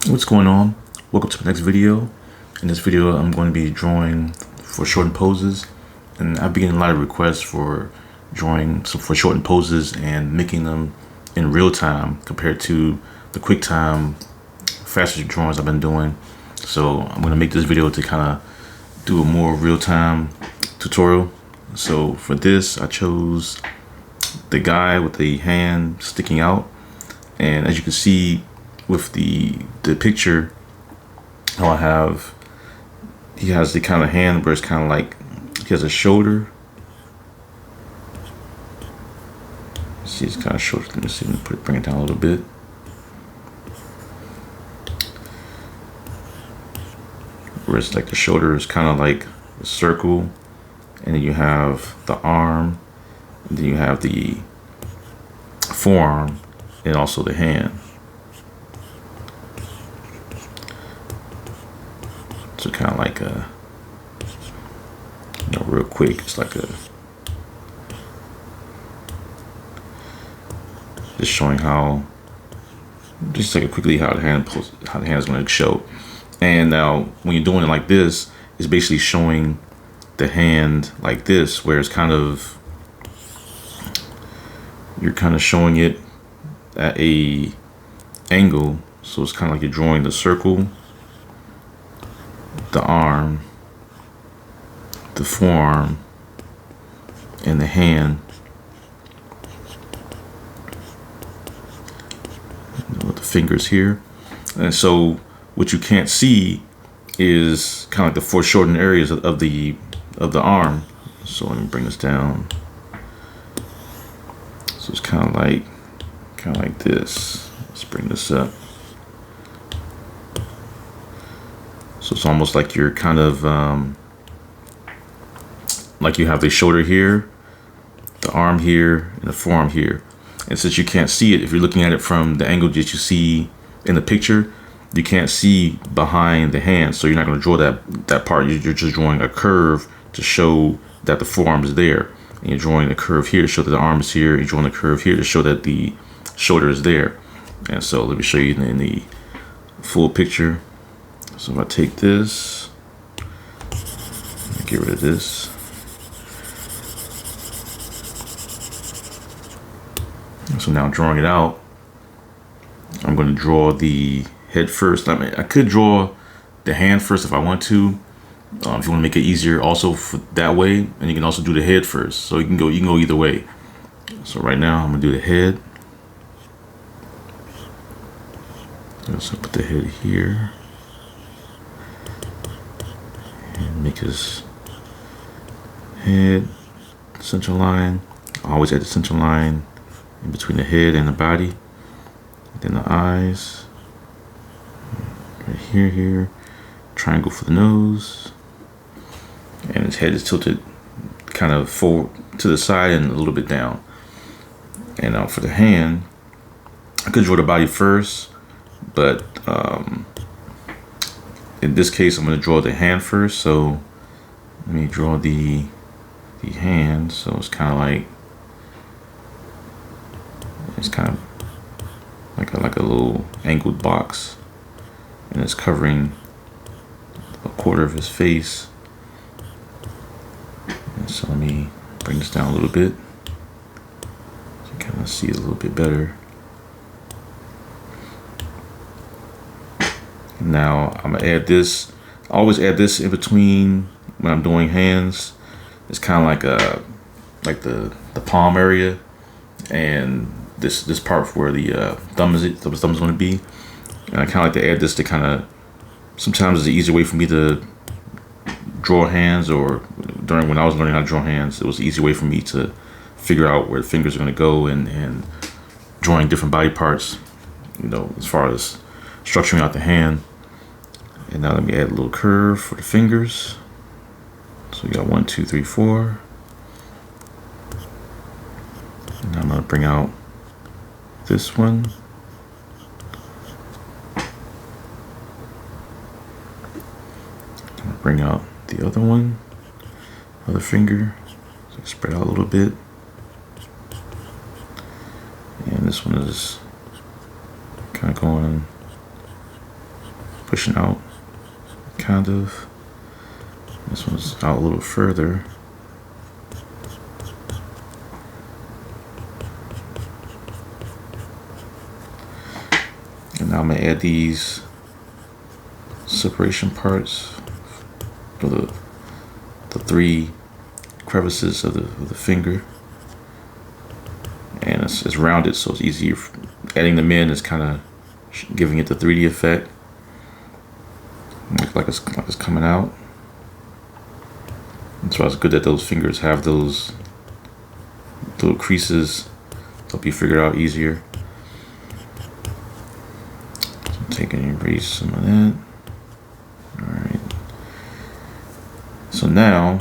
What's going on? Welcome to the next video. In this video I'm going to be drawing foreshortened poses, and I've been getting a lot of requests for drawing some foreshortened poses and making them in real time compared to the QuickTime faster drawings I've been doing. So I'm going to make this video to kind of do a more real-time tutorial. So for this I chose the guy with the hand sticking out, and as you can see with the picture, how he has the kind of hand where it's kind of like he has a shoulder. See, it's kind of short. Let me see. Let me bring it down a little bit. Where it's like the shoulder is kind of like a circle, and then you have the arm, and then you have the forearm, and also the hand. So kind of like a, real quick, it's like a, just showing how, just like quickly how the hand is going to show. And now when you're doing it like this, it's basically showing the hand like this, where it's kind of, you're kind of showing it at a angle. So it's kind of like you're drawing the circle, the arm, the forearm, and the hand. With the fingers here. And so what you can't see is kind of like the foreshortened areas of the arm. So let me bring this down. So it's kind of like this. Let's bring this up. So it's almost like you're kind of like you have the shoulder here, the arm here, and the forearm here. And since you can't see it, if you're looking at it from the angle that you see in the picture, you can't see behind the hand. So you're not going to draw that part. You're just drawing a curve to show that the forearm is there. And you're drawing a curve here to show that the arm is here. You're drawing a curve here to show that the shoulder is there. And so let me show you in the full picture. So if I take this, get rid of this. So now drawing it out, I'm going to draw the head first. I mean, I could draw the hand first if I want to. If you want to make it easier, also for that way, and you can also do the head first. So you can go either way. So right now I'm going to do the head. So put the head here. And make his head center line. Always at the center line in between the head and the body. And then the eyes. Right here. Triangle for the nose. And his head is tilted kind of forward to the side and a little bit down. And now for the hand, I could draw the body first, but in this case, I'm going to draw the hand first. So let me draw the hand. So it's kind of like a little angled box, and it's covering a quarter of his face. And so let me bring this down a little bit so you kind of see it a little bit better. Now I'm gonna add this. I always add this in between when I'm doing hands. It's kind of like the palm area, and this part where the thumb is going to be. And I kind of like to add this to kind of, sometimes it's an easier way for me to draw hands, or during when I was learning how to draw hands, it was an easy way for me to figure out where the fingers are going to go, and drawing different body parts, as far as structuring out the hand. And now let me add a little curve for the fingers. So we got 1, 2, 3, 4. And now I'm going to bring out this one. I'm going to bring out the other one, other finger. So spread out a little bit. And this one is kind of going pushing out, kind of. This one's out a little further. And now I'm gonna add these separation parts for the three crevices of the finger. And it's rounded, so it's easier. Adding them in is kind of giving it the 3D effect, like it's coming out. And so it's good that those fingers have those little creases, help you figure it out easier. So take and erase some of that. All right. So now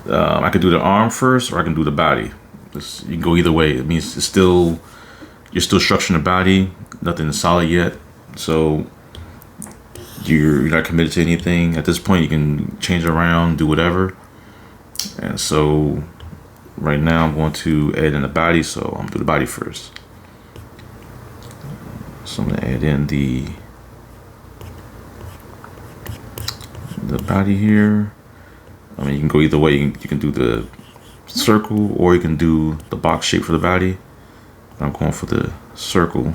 I could do the arm first, or I can do the body. You can go either way. It means you're still structuring the body. Nothing is solid yet, so you're not committed to anything at this point. You can change around, do whatever. And so right now I'm going to add in the body. So I'm gonna do the body first. So I'm gonna add in the body here. I mean, you can go either way. You can do the circle, or you can do the box shape for the body. I'm going for the circle,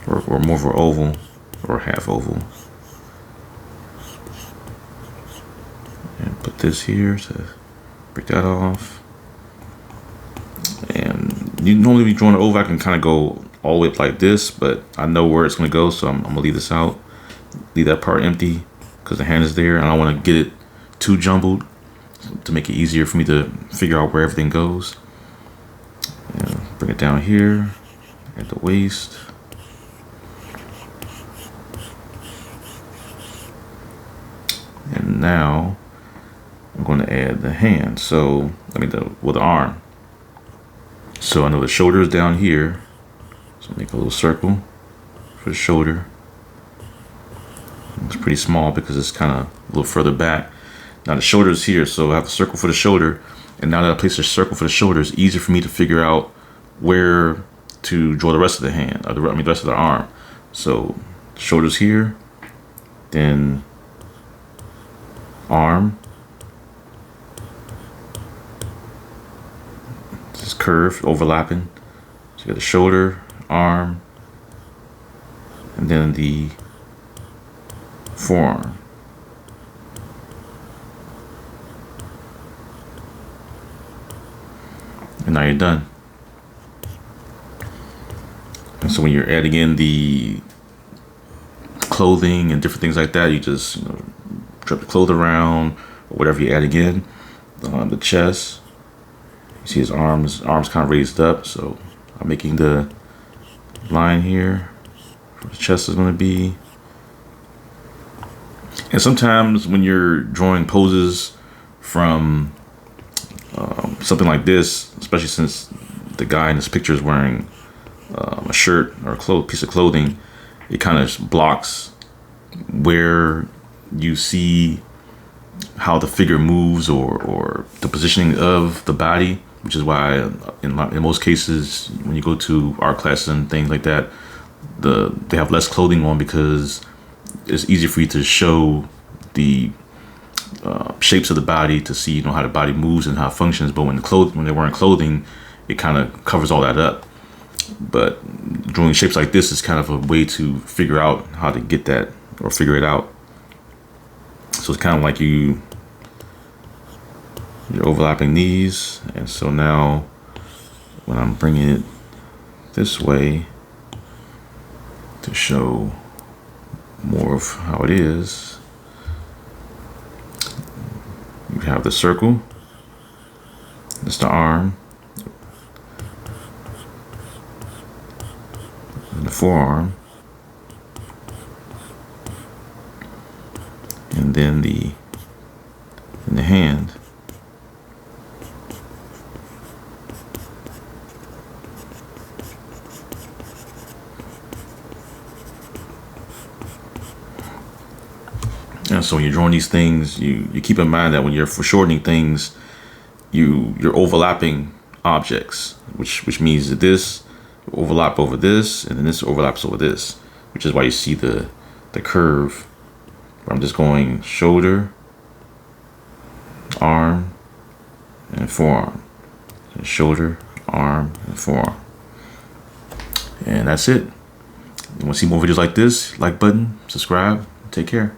or more of an oval, or half oval. And put this here to break that off. And you normally be drawing an oval, I can kind of go all the way up like this, but I know where it's going to go, so I'm going to leave this out. Leave that part empty because the hand is there, and I don't want to get it too jumbled, to make it easier for me to figure out where everything goes. And bring it down here at the waist. And now I'm going to add the hand. So the arm. So I know the shoulder is down here. So make a little circle for the shoulder. It's pretty small because it's kind of a little further back. Now the shoulder is here, so I have a circle for the shoulder. And now that I place a circle for the shoulder, it's easier for me to figure out where to draw the rest of the hand, or the rest of the arm. So shoulders here, then arm. This is curved, overlapping. So you got the shoulder, arm, and then the forearm. And now you're done. And so when you're adding in the clothing and different things like that, you just drop the clothes around, or whatever you're adding in. The chest, you see his arms kind of raised up, so I'm making the line here where the chest is going to be. And sometimes when you're drawing poses from something like this, especially since the guy in this picture is wearing a shirt or a piece of clothing, it kind of blocks where you see how the figure moves, or the positioning of the body, which is why in most cases when you go to art classes and things like that, they have less clothing on, because it's easier for you to show the shapes of the body, to see how the body moves and how it functions. But when they're wearing clothing, it kind of covers all that up. But drawing shapes like this is kind of a way to figure out how to get that, or figure it out. So it's kind of like you're overlapping these. And so now when I'm bringing it this way to show more of how it is, you have the circle, that's the arm, and the forearm, and then the hand. And so when you're drawing these things, you keep in mind that when you're foreshortening things, you're overlapping objects, which means that this overlap over this, and then this overlaps over this. which is why you see the curve. I'm just going shoulder, arm, and forearm. Shoulder, arm, and forearm. And that's it. You want to see more videos like this? Like button, subscribe, take care.